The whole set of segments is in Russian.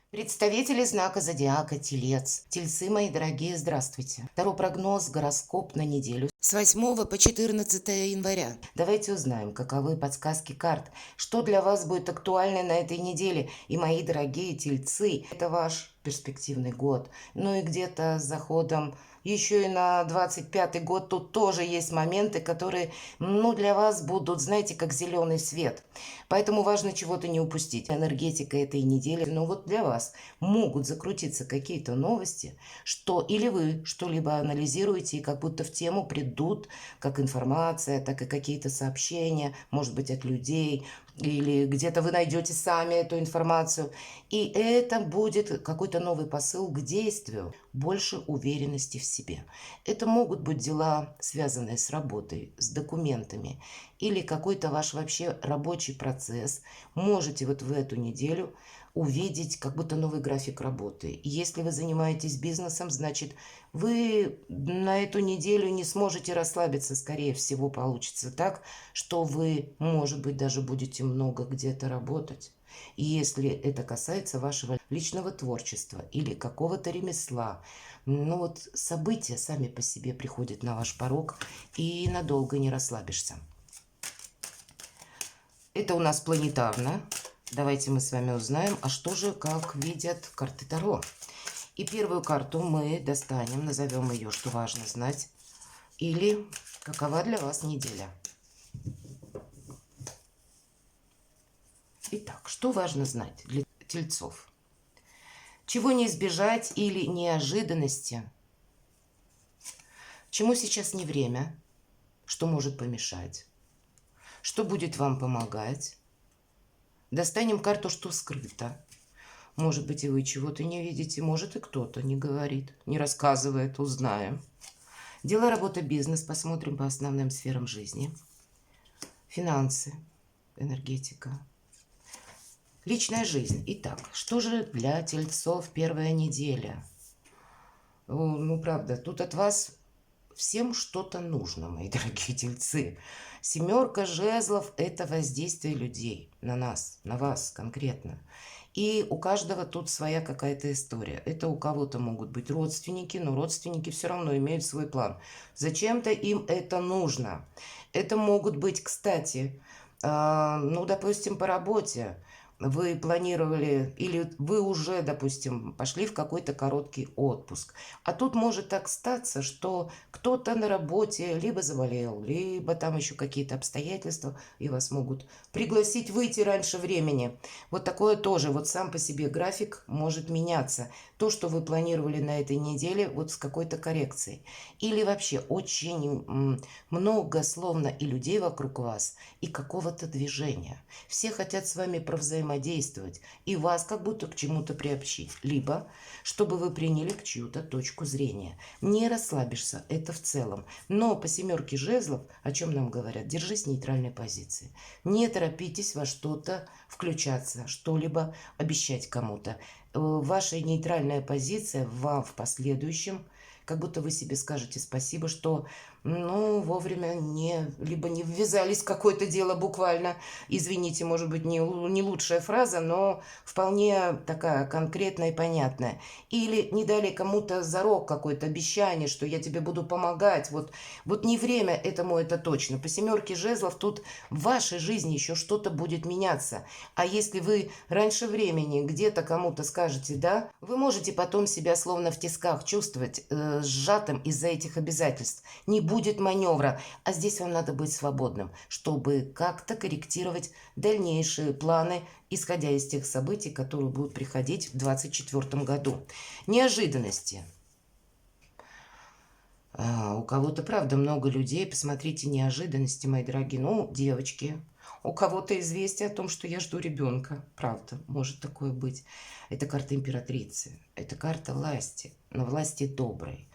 Представители знака зодиака Телец. Тельцы, мои дорогие, здравствуйте. Второй прогноз, гороскоп на неделю с 8 по 14 января. Давайте узнаем, каковы подсказки карт, что для вас будет актуально на этой неделе. И, мои дорогие тельцы, это ваш перспективный год. Ну и где-то с заходом еще и на 25-й год тут тоже есть моменты, которые, для вас будут, знаете, как зеленый свет. Поэтому важно чего-то не упустить. Энергетика этой недели, вот для вас могут закрутиться какие-то новости, что или вы что-либо анализируете, и как будто в тему придут как информация, так и какие-то сообщения, может быть, от людей, или где-то вы найдете сами эту информацию. И это будет какой-то новый посыл к действию, больше уверенности в себе. Это могут быть дела, связанные с работой, с документами, или какой-то ваш вообще рабочий процесс. Можете вот в эту неделю увидеть как будто новый график работы. И если вы занимаетесь бизнесом, значит, вы на эту неделю не сможете расслабиться, скорее всего, получится так, что вы, может быть, даже будете много где-то работать. И если это касается вашего личного творчества или какого-то ремесла, события сами по себе приходят на ваш порог, и надолго не расслабишься. Это у нас планетарно. Давайте мы с вами узнаем, а что же, как видят карты Таро. И первую карту мы достанем, назовем ее, что важно знать, или какова для вас неделя. Итак, что важно знать для тельцов? Чего не избежать или неожиданности? Чему сейчас не время? Что может помешать? Что будет вам помогать? Достанем карту, что скрыто. Может быть, и вы чего-то не видите, может, и кто-то не говорит, не рассказывает, узнаем. Дела, работа, бизнес, посмотрим по основным сферам жизни. Финансы, энергетика. Личная жизнь. Итак, что же для тельцов первая неделя? Правда, тут от вас всем что-то нужно, мои дорогие тельцы. Семерка жезлов – это воздействие людей на нас, на вас конкретно. И у каждого тут своя какая-то история. Это у кого-то могут быть родственники, но родственники все равно имеют свой план. Зачем-то им это нужно. Это могут быть, кстати, допустим, по работе. Вы планировали, или вы уже, допустим, пошли в какой-то короткий отпуск. А тут может так статься, что кто-то на работе либо заболел, либо там еще какие-то обстоятельства, и вас могут пригласить выйти раньше времени. Вот такое тоже, вот сам по себе график может меняться. То, что вы планировали на этой неделе, вот с какой-то коррекцией. Или вообще очень много, словно и людей вокруг вас, и какого-то движения. Все хотят с вами взаимодействовать и вас как будто к чему-то приобщить, либо чтобы вы приняли к чью-то точку зрения. Не расслабишься, это в целом. Но по семерке жезлов, о чем нам говорят, держись нейтральной позиции. Не торопитесь во что-то включаться, что-либо обещать кому-то. Ваша нейтральная позиция вам в последующем, как будто вы себе скажете спасибо, что вовремя либо не ввязались в какое-то дело буквально. Извините, может быть, не лучшая фраза, но вполне такая конкретная и понятная. Или не дали кому-то зарок какое-то, обещание, что я тебе буду помогать. Вот не время этому, это точно. По семерке жезлов тут в вашей жизни еще что-то будет меняться. А если вы раньше времени где-то кому-то скажете «да», вы можете потом себя словно в тисках чувствовать, сжатым из-за этих обязательств. Не будет маневра, а здесь вам надо быть свободным, чтобы как-то корректировать дальнейшие планы, исходя из тех событий, которые будут приходить в 2024 году. Неожиданности. У кого-то, правда, много людей. Посмотрите, неожиданности, мои дорогие. Девочки, у кого-то известие о том, что я жду ребенка. Правда, может такое быть. Это карта императрицы. Это карта власти, но власти доброй.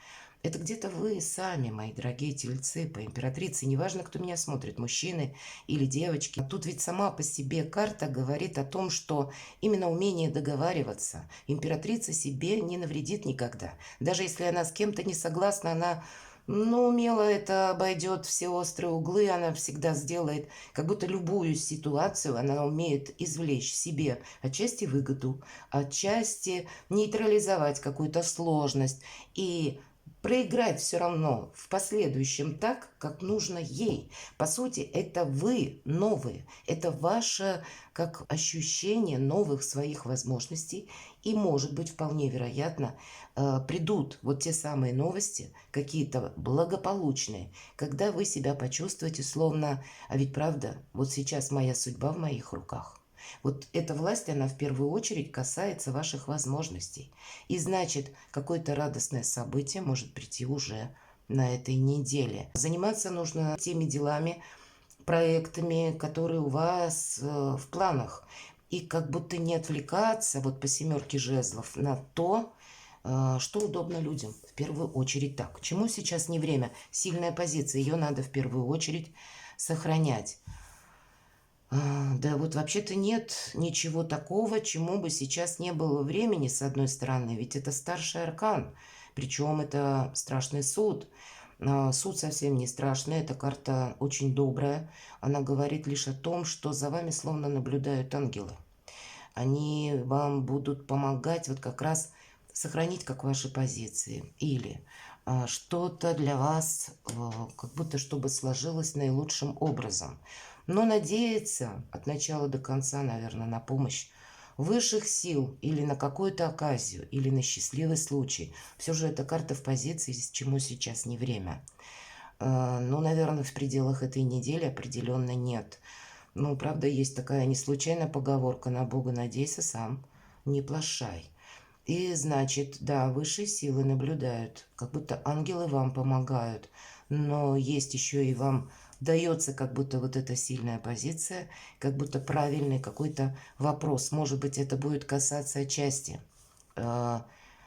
Это где-то вы сами, мои дорогие тельцы, по императрице. Неважно, кто меня смотрит, мужчины или девочки. Тут ведь сама по себе карта говорит о том, что именно умение договариваться. Императрица себе не навредит никогда. Даже если она с кем-то не согласна, она Но умело это обойдет все острые углы, она всегда сделает, как будто любую ситуацию она умеет извлечь себе отчасти выгоду, отчасти нейтрализовать какую-то сложность и проиграть все равно в последующем так, как нужно ей. По сути, это вы новые, это ваше как ощущение новых своих возможностей, и, может быть, вполне вероятно, придут вот те самые новости, какие-то благополучные, когда вы себя почувствуете словно, а ведь правда, вот сейчас моя судьба в моих руках. Вот эта власть, она в первую очередь касается ваших возможностей. И значит, какое-то радостное событие может прийти уже на этой неделе. Заниматься нужно теми делами, проектами, которые у вас в планах. И как будто не отвлекаться вот по семерке жезлов на то, что удобно людям. В первую очередь так. Чему сейчас не время? Сильная позиция, ее надо в первую очередь сохранять. Да вот вообще-то нет ничего такого, чему бы сейчас не было времени, с одной стороны, ведь это старший аркан, причем это страшный суд. Суд совсем не страшный, эта карта очень добрая, она говорит лишь о том, что за вами словно наблюдают ангелы. Они вам будут помогать вот как раз сохранить как ваши позиции или что-то для вас как будто чтобы сложилось наилучшим образом. Но надеяться от начала до конца, наверное, на помощь высших сил или на какую-то оказию, или на счастливый случай. Все же эта карта в позиции, чему сейчас не время. Но, наверное, в пределах этой недели определенно нет. Ну, правда, есть такая не случайная поговорка: на Бога надейся сам, не плашай. И значит, да, высшие силы наблюдают, как будто ангелы вам помогают, но есть еще и вам дается как будто вот эта сильная позиция, как будто правильный какой-то вопрос. Может быть, это будет касаться отчасти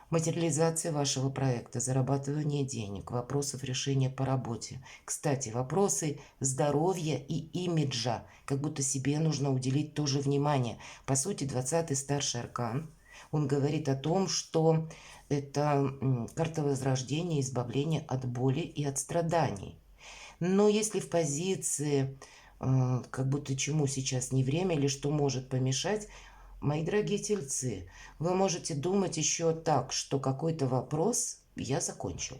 материализации вашего проекта, зарабатывания денег, вопросов решения по работе. Кстати, вопросы здоровья и имиджа, как будто себе нужно уделить тоже внимание. По сути, 20-й старший аркан, он говорит о том, что это карта возрождения, избавления от боли и от страданий. Но если в позиции, как будто чему сейчас не время или что может помешать, мои дорогие тельцы, вы можете думать еще так, что какой-то вопрос я закончил.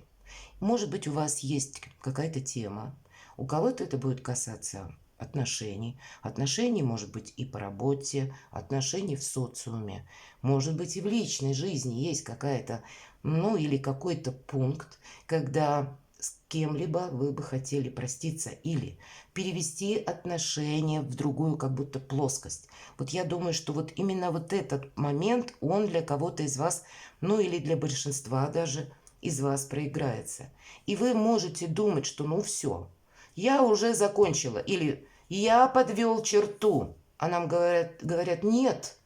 Может быть, у вас есть какая-то тема, у кого-то это будет касаться отношений. Отношений может быть и по работе, отношений в социуме. Может быть, и в личной жизни есть какая-то, ну или какой-то пункт, когда с кем-либо вы бы хотели проститься или перевести отношения в другую как будто плоскость. Вот я думаю, что вот именно вот этот момент, он для кого-то из вас, ну или для большинства даже из вас проиграется. И вы можете думать, что ну все, я уже закончила или я подвел черту. А нам говорят нет,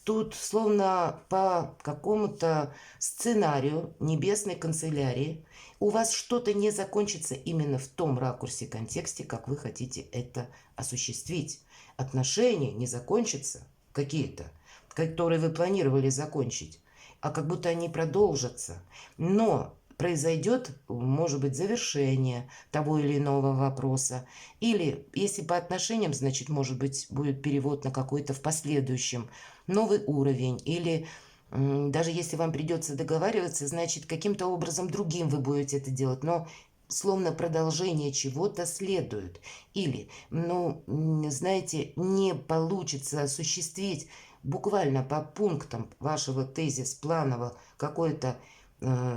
тут словно по какому-то сценарию небесной канцелярии у вас что-то не закончится именно в том ракурсе, контексте, как вы хотите это осуществить. Отношения не закончатся какие-то, которые вы планировали закончить, а как будто они продолжатся. Но произойдет, может быть, завершение того или иного вопроса. Или, если по отношениям, значит, может быть, будет перевод на какой-то в последующем новый уровень. Или даже если вам придется договариваться, значит, каким-то образом другим вы будете это делать. Но словно продолжение чего-то следует. Или, ну, знаете, не получится осуществить буквально по пунктам вашего тезис планового какое-то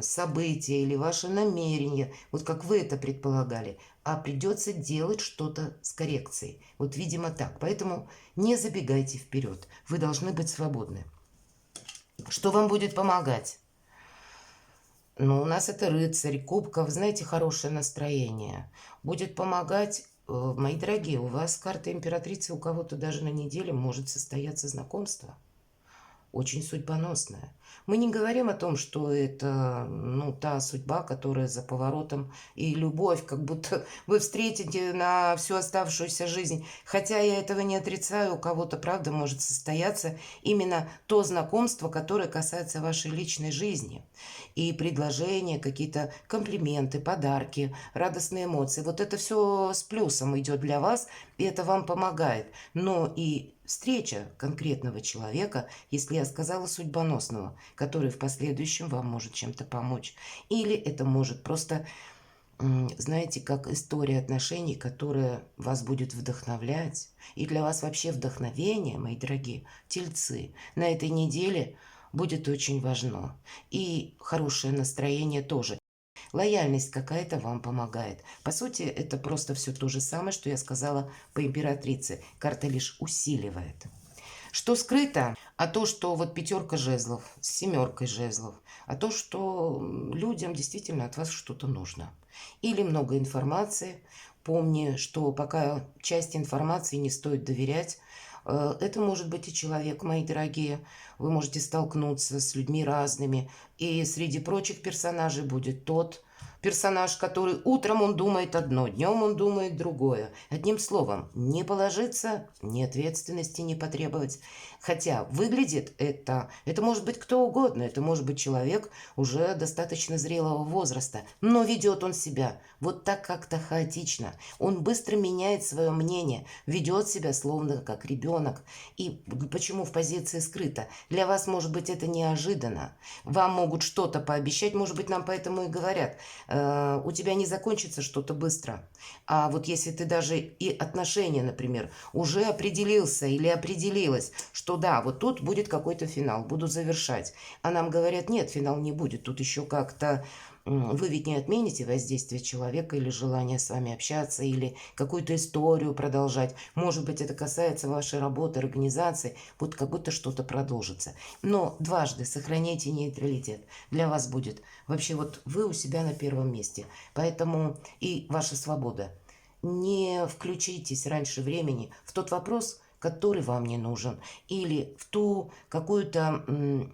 событие или ваше намерение, вот как вы это предполагали, а придется делать что-то с коррекцией. Вот, видимо, так. Поэтому не забегайте вперед. Вы должны быть свободны. Что вам будет помогать? Ну, у нас это рыцарь кубков, знаете, хорошее настроение. Будет помогать, мои дорогие, у вас карта императрицы, у кого-то даже на неделе может состояться знакомство. очень судьбоносная. Мы не говорим о том, что это, ну, та судьба, которая за поворотом, и любовь, как будто вы встретите на всю оставшуюся жизнь. Хотя я этого не отрицаю, у кого-то, правда, может состояться именно то знакомство, которое касается вашей личной жизни. И предложения, какие-то комплименты, подарки, радостные эмоции. Вот это все с плюсом идет для вас, и это вам помогает. Но и встреча конкретного человека, если я сказала судьбоносного, который в последующем вам может чем-то помочь. Или это может просто, знаете, как история отношений, которая вас будет вдохновлять. И для вас вообще вдохновение, мои дорогие тельцы, на этой неделе будет очень важно. И хорошее настроение тоже. Лояльность какая-то вам помогает. По сути, это просто все то же самое, что я сказала по императрице. Карта лишь усиливает. Что скрыто? А то, что вот пятерка жезлов с семеркой жезлов. А то, что людям действительно от вас что-то нужно. Или много информации. Помни, что пока часть информации не стоит доверять. Это может быть и человек, мои дорогие. Вы можете столкнуться с людьми разными. И среди прочих персонажей будет тот персонаж, который утром он думает одно, днем он думает другое. Одним словом, не положиться, ни ответственности не потребовать. Хотя выглядит это может быть кто угодно, это может быть человек уже достаточно зрелого возраста, но ведет он себя вот так как-то хаотично. Он быстро меняет свое мнение, ведет себя словно как ребенок. И почему в позиции скрыто? Для вас, может быть, это неожиданно. Вам могут что-то пообещать, может быть, нам поэтому и говорят, у тебя не закончится что-то быстро. А вот если ты даже и отношения, например, уже определился или определилась, что да, вот тут будет какой-то финал, буду завершать. А нам говорят, нет, финал не будет, тут еще как-то вы ведь не отмените воздействие человека или желание с вами общаться, или какую-то историю продолжать. Может быть, это касается вашей работы, организации, вот как будто что-то продолжится. Но дважды сохраняйте нейтралитет. Для вас будет вообще вот вы у себя на первом месте. Поэтому и ваша свобода. Не включитесь раньше времени в тот вопрос, который вам не нужен, или в ту какую-то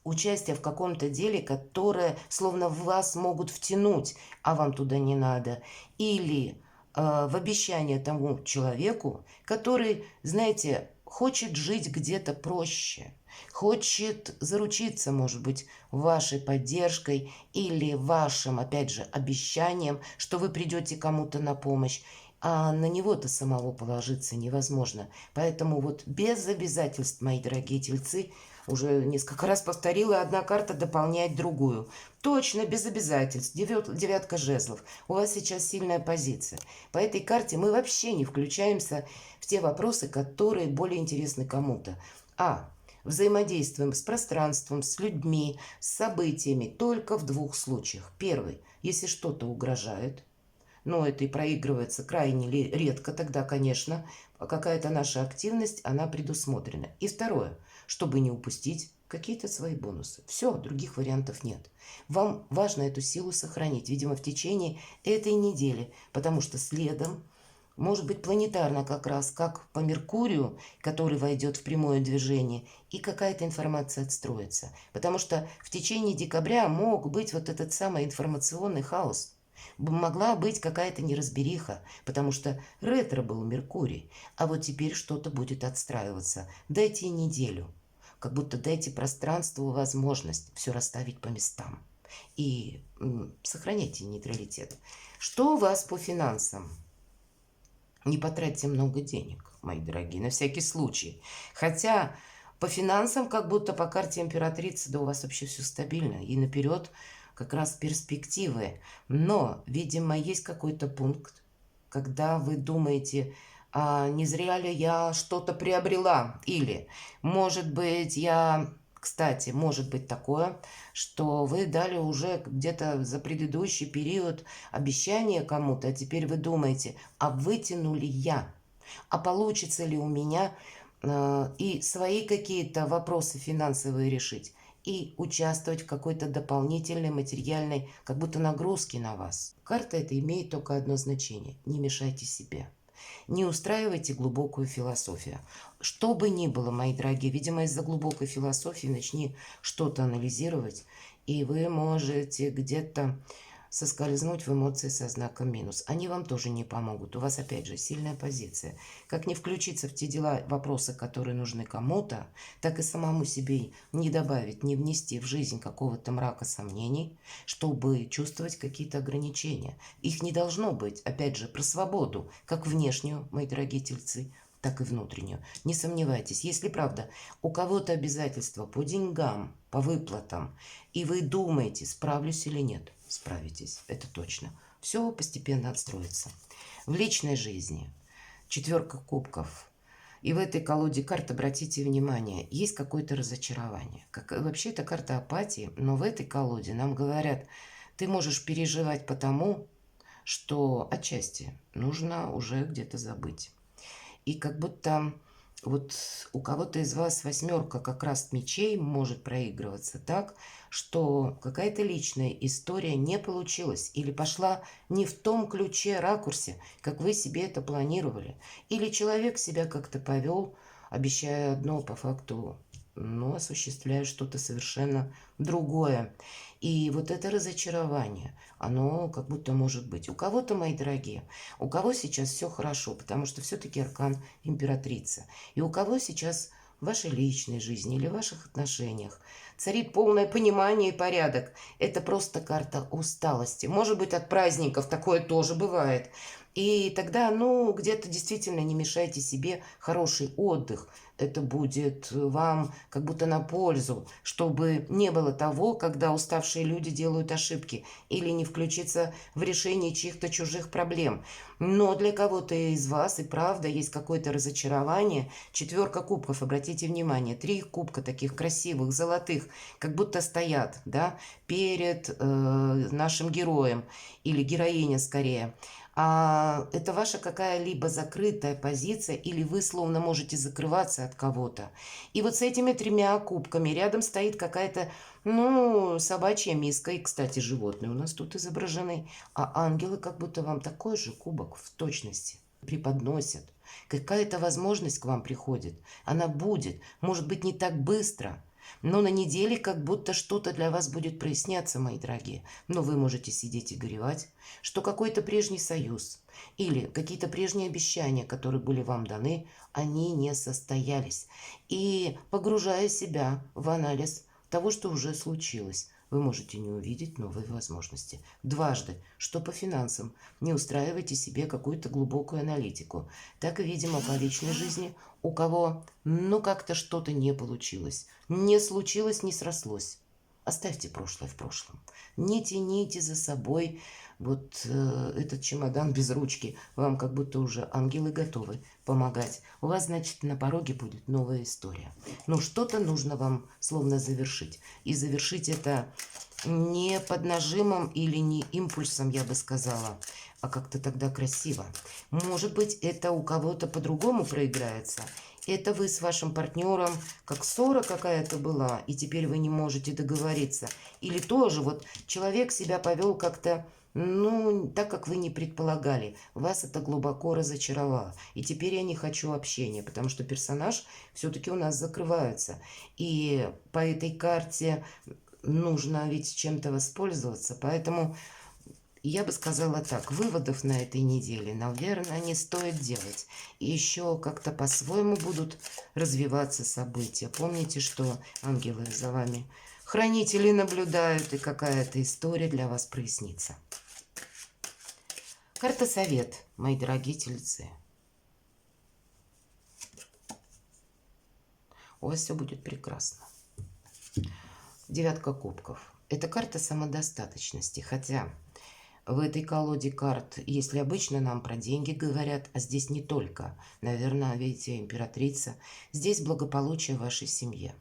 участие в каком-то деле, которое словно в вас могут втянуть, а вам туда не надо. Или в обещание тому человеку, который, знаете, хочет жить где-то проще, хочет заручиться, может быть, вашей поддержкой или вашим, опять же, обещанием, что вы придете кому-то на помощь, а на него-то самого положиться невозможно. Поэтому вот без обязательств, мои дорогие тельцы, уже несколько раз повторила, одна карта дополняет другую. Точно, без обязательств. Девятка жезлов. У вас сейчас сильная позиция. По этой карте мы вообще не включаемся в те вопросы, которые более интересны кому-то. Взаимодействуем с пространством, с людьми, с событиями только в двух случаях. Первый, если что-то угрожает, но это и проигрывается крайне редко, тогда, конечно, какая-то наша активность, она предусмотрена. И второе, чтобы не упустить какие-то свои бонусы. Все, других вариантов нет. Вам важно эту силу сохранить, видимо, в течение этой недели, потому что следом, может быть, планетарно как раз, как по Меркурию, который войдет в прямое движение, и какая-то информация отстроится. Потому что в течение декабря мог быть вот этот самый информационный хаос. Могла быть какая-то неразбериха, потому что ретро был Меркурий, а вот теперь что-то будет отстраиваться. Дайте неделю, как будто дайте пространству возможность все расставить по местам. И сохраняйте нейтралитет. Что у вас по финансам? Не потратьте много денег, мои дорогие, на всякий случай. Хотя по финансам, как будто по карте императрицы, да у вас вообще все стабильно. И наперед как раз перспективы. Но, видимо, есть какой-то пункт, когда вы думаете, не зря ли я что-то приобрела? Или, может быть, Кстати, может быть такое, что вы дали уже где-то за предыдущий период обещание кому-то, а теперь вы думаете, а вытяну ли я? А получится ли у меня и свои какие-то вопросы финансовые решить? И участвовать в какой-то дополнительной материальной, как будто нагрузке на вас. Карта эта имеет только одно значение. Не мешайте себе. Не устраивайте глубокую философию. Что бы ни было, мои дорогие, видимо, из-за глубокой философии начни что-то анализировать, и вы можете где-то соскользнуть в эмоции со знаком минус. Они вам тоже не помогут. У вас, опять же, сильная позиция. Как не включиться в те дела, вопросы, которые нужны кому-то, так и самому себе не добавить, не внести в жизнь какого-то мрака сомнений, чтобы чувствовать какие-то ограничения. Их не должно быть. Опять же, про свободу, как внешнюю, мои дорогие тельцы, так и внутреннюю. Не сомневайтесь, если правда у кого-то обязательства по деньгам, по выплатам, и вы думаете, справлюсь или нет, справитесь, это точно. Все постепенно отстроится. В личной жизни 4 кубков. И в этой колоде карт, обратите внимание, есть какое-то разочарование. Вообще это карта апатии, но в этой колоде нам говорят, ты можешь переживать потому, что отчасти нужно уже где-то забыть. И как будто вот у кого-то из вас 8 как раз мечей может проигрываться так, что какая-то личная история не получилась или пошла не в том ключе, ракурсе, как вы себе это планировали. Или человек себя как-то повел, обещая одно, по факту, но осуществляя что-то совершенно другое. И вот это разочарование, оно как будто может быть. У кого-то, мои дорогие, у кого сейчас все хорошо, потому что все-таки аркан императрица. И у кого сейчас в вашей личной жизни или в ваших отношениях царит полное понимание и порядок. Это просто карта усталости. Может быть, от праздников такое тоже бывает. И тогда, ну, где-то действительно не мешайте себе хороший отдых. Это будет вам как будто на пользу, чтобы не было того, когда уставшие люди делают ошибки или не включиться в решение чьих-то чужих проблем. Но для кого-то из вас и правда есть какое-то разочарование. 4 кубков, обратите внимание, 3 кубка таких красивых, золотых, как будто стоят, да, перед нашим героем или героиня скорее. Это ваша какая-либо закрытая позиция, или вы словно можете закрываться от кого-то. И вот с этими 3 кубками рядом стоит какая-то, ну, собачья миска. И, кстати, животные у нас тут изображены. А ангелы как будто вам такой же кубок в точности преподносят. Какая-то возможность к вам приходит. Она будет. Может быть, не так быстро. Но на неделе как будто что-то для вас будет проясняться, мои дорогие. Но вы можете сидеть и горевать, что какой-то прежний союз или какие-то прежние обещания, которые были вам даны, они не состоялись. И погружая себя в анализ того, что уже случилось, вы можете не увидеть новые возможности. Дважды, что по финансам, не устраивайте себе какую-то глубокую аналитику. Так и, видимо, по личной жизни, у кого, ну, как-то что-то не получилось. Не случилось, не срослось. Оставьте прошлое в прошлом. Не тяните за собой вот этот чемодан без ручки. Вам как будто уже ангелы готовы помогать. У вас, значит, на пороге будет новая история. Но что-то нужно вам словно завершить. И завершить это не под нажимом или не импульсом, я бы сказала, а как-то тогда красиво. Может быть, это у кого-то по-другому проиграется. Это вы с вашим партнером, как ссора какая-то была, и теперь вы не можете договориться. Или тоже вот человек себя повел как-то, ну, так, как вы не предполагали. Вас это глубоко разочаровало. И теперь я не хочу общения, потому что персонаж все-таки у нас закрывается. И по этой карте нужно ведь чем-то воспользоваться. Поэтому я бы сказала так, выводов на этой неделе, наверное, не стоит делать. И еще как-то по-своему будут развиваться события. Помните, что ангелы за вами хранители наблюдают, и какая-то история для вас прояснится. Карта совет, мои дорогие тельцы. У вас все будет прекрасно. 9 кубков. Это карта самодостаточности, хотя в этой колоде карт, если обычно нам про деньги говорят, а здесь не только, наверное, видите, императрица, здесь благополучие в вашей семье,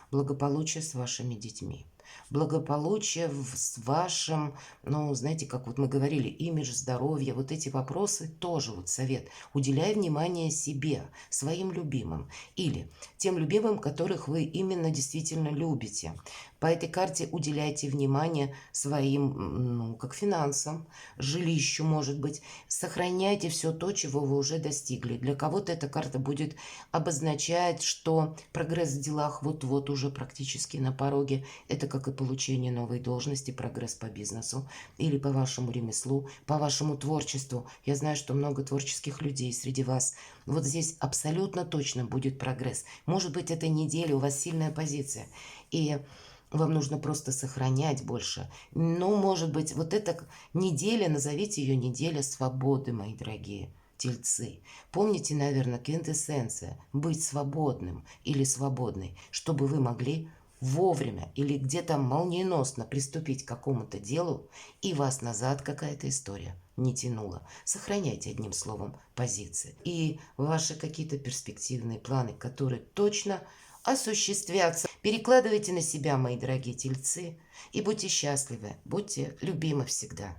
благополучие с вашими детьми. благополучие с вашим, ну, знаете, как вот мы говорили, имидж, здоровье, вот эти вопросы тоже вот совет. Уделяй внимание себе, своим любимым или тем любимым, которых вы именно действительно любите. По этой карте уделяйте внимание своим, ну, как финансам, жилищу, может быть. Сохраняйте все то, чего вы уже достигли. Для кого-то эта карта будет обозначать, что прогресс в делах вот-вот уже практически на пороге. Это как и получение новой должности, прогресс по бизнесу или по вашему ремеслу, по вашему творчеству. Я знаю, что много творческих людей среди вас. Вот здесь абсолютно точно будет прогресс. Может быть, эта неделя у вас сильная позиция. И вам нужно просто сохранять больше. Ну, может быть, вот эта неделя, назовите ее неделя свободы, мои дорогие тельцы. Помните, наверное, квинтэссенция быть свободным или свободной, чтобы вы могли вовремя или где-то молниеносно приступить к какому-то делу, и вас назад какая-то история не тянула. Сохраняйте, одним словом, позиции. И ваши какие-то перспективные планы, которые точно осуществятся. Перекладывайте на себя, мои дорогие тельцы, и будьте счастливы, будьте любимы всегда.